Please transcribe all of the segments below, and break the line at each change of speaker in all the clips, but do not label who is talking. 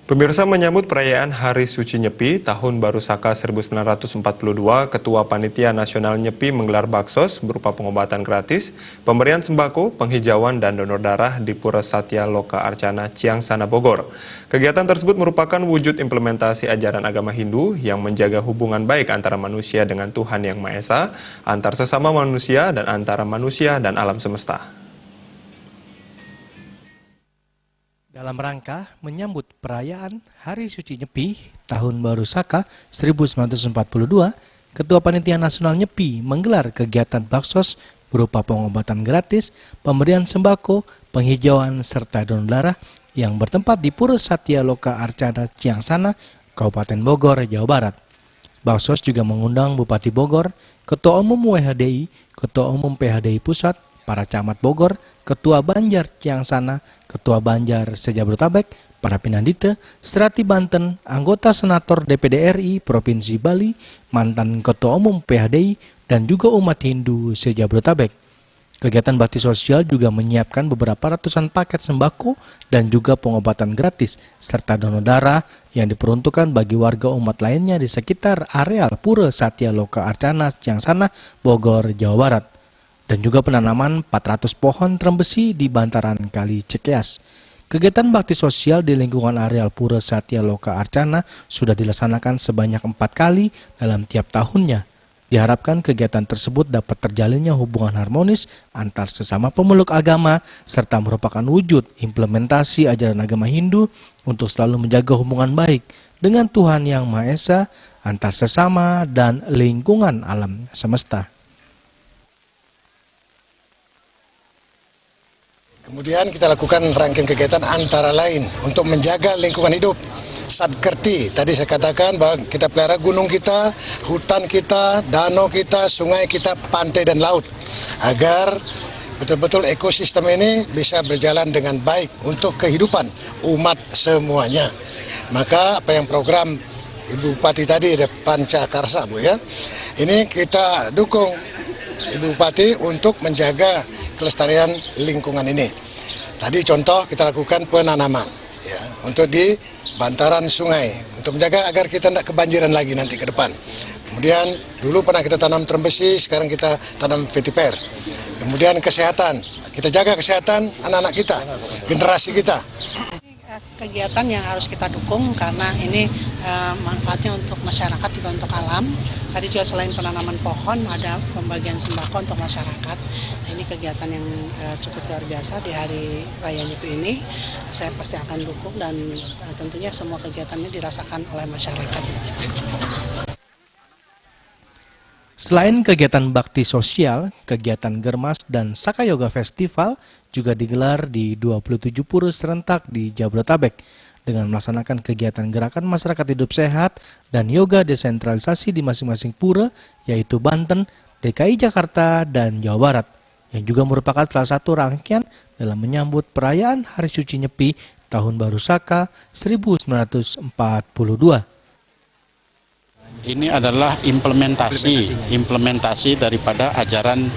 Pemirsa, menyambut perayaan Hari Suci Nyepi Tahun Baru Saka 1942, Ketua Panitia Nasional Nyepi menggelar baksos berupa pengobatan gratis, pemberian sembako, penghijauan, dan donor darah di Pura Satya Loka Arcana, Ciangsana, Bogor. Kegiatan tersebut merupakan wujud implementasi ajaran agama Hindu yang menjaga hubungan baik antara manusia dengan Tuhan Yang Maha Esa, antar sesama manusia, dan antara manusia dan alam semesta.
Dalam rangka menyambut perayaan Hari Suci Nyepi Tahun Baru Saka 1942, Ketua Panitia Nasional Nyepi menggelar kegiatan baksos berupa pengobatan gratis, pemberian sembako, penghijauan, serta donor darah yang bertempat di Pura Satya Loka Arcana, Ciangsana, Kabupaten Bogor, Jawa Barat. Baksos juga mengundang Bupati Bogor, Ketua Umum WHDI, Ketua Umum PHDI Pusat, para camat Bogor, Ketua Banjar Ciangsana, Ketua Banjar Sejabodetabek, para Pinandita, Strati Banten, anggota Senator DPD RI Provinsi Bali, mantan Ketua Umum PHDI, dan juga umat Hindu Sejabodetabek. Kegiatan bakti sosial juga menyiapkan beberapa ratusan paket sembako dan juga pengobatan gratis, serta donor darah yang diperuntukkan bagi warga umat lainnya di sekitar areal Pura Satya Loka Arcana, Ciangsana, Bogor, Jawa Barat. Dan juga penanaman 400 pohon trembesi di bantaran Kali Cekeas. Kegiatan bakti sosial di lingkungan areal Pura Satya Loka Arcana sudah dilaksanakan sebanyak 4 kali dalam tiap tahunnya. Diharapkan kegiatan tersebut dapat terjalinnya hubungan harmonis antar sesama pemeluk agama serta merupakan wujud implementasi ajaran agama Hindu untuk selalu menjaga hubungan baik dengan Tuhan Yang Maha Esa, antar sesama dan lingkungan alam semesta.
Kemudian kita lakukan rangkaian kegiatan antara lain untuk menjaga lingkungan hidup. Sadkerti, tadi saya katakan bahwa kita pelihara gunung kita, hutan kita, danau kita, sungai kita, pantai dan laut. Agar betul-betul ekosistem ini bisa berjalan dengan baik untuk kehidupan umat semuanya. Maka apa yang program Ibu Bupati tadi ada Pancakarsa, Bu ya. Ini kita dukung Ibu Bupati untuk menjaga kelestarian lingkungan ini. Tadi contoh kita lakukan penanaman ya, untuk di bantaran sungai untuk menjaga agar kita tidak kebanjiran lagi nanti ke depan. Kemudian dulu pernah kita tanam trembesi, sekarang kita tanam vetiver. Kemudian kesehatan, kita jaga kesehatan anak-anak kita, generasi kita.
Kegiatan yang harus kita dukung karena ini manfaatnya untuk masyarakat juga untuk alam. Tadi juga selain penanaman pohon ada pembagian sembako untuk masyarakat. Nah, ini kegiatan yang cukup luar biasa di Hari Raya Nyepi ini. Saya pasti akan dukung dan tentunya semua kegiatan ini dirasakan oleh masyarakat.
Selain kegiatan bakti sosial, kegiatan Germas dan Saka Yoga Festival juga digelar di 27 pura serentak di Jabodetabek dengan melaksanakan kegiatan gerakan masyarakat hidup sehat dan yoga desentralisasi di masing-masing pura, yaitu Banten, DKI Jakarta, dan Jawa Barat, yang juga merupakan salah satu rangkaian dalam menyambut perayaan Hari Suci Nyepi Tahun Baru Saka 1942.
Ini adalah implementasi daripada ajaran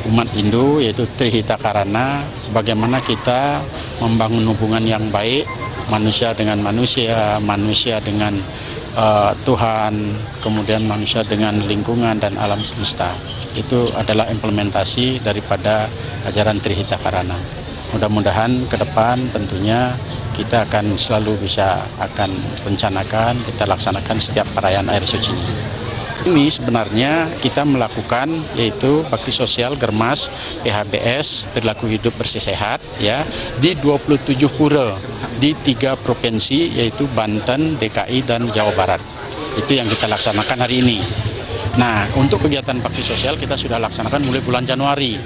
umat Hindu, yaitu Trihita Karana, bagaimana kita membangun hubungan yang baik, manusia dengan manusia, manusia dengan Tuhan, kemudian manusia dengan lingkungan dan alam semesta. Itu adalah implementasi daripada ajaran Trihita Karana. Mudah-mudahan ke depan tentunya kita akan selalu akan rencanakan, kita laksanakan setiap perayaan air suci. Ini sebenarnya kita melakukan yaitu bakti sosial Germas, PHBS, perilaku hidup bersih sehat ya di 27 pura di 3 provinsi yaitu Banten, DKI dan Jawa Barat. Itu yang kita laksanakan hari ini. Nah, untuk kegiatan bakti sosial kita sudah laksanakan mulai bulan Januari.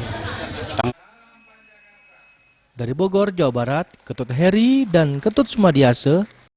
Dari Bogor, Jawa Barat, Ketut Heri dan Ketut Sumadiase,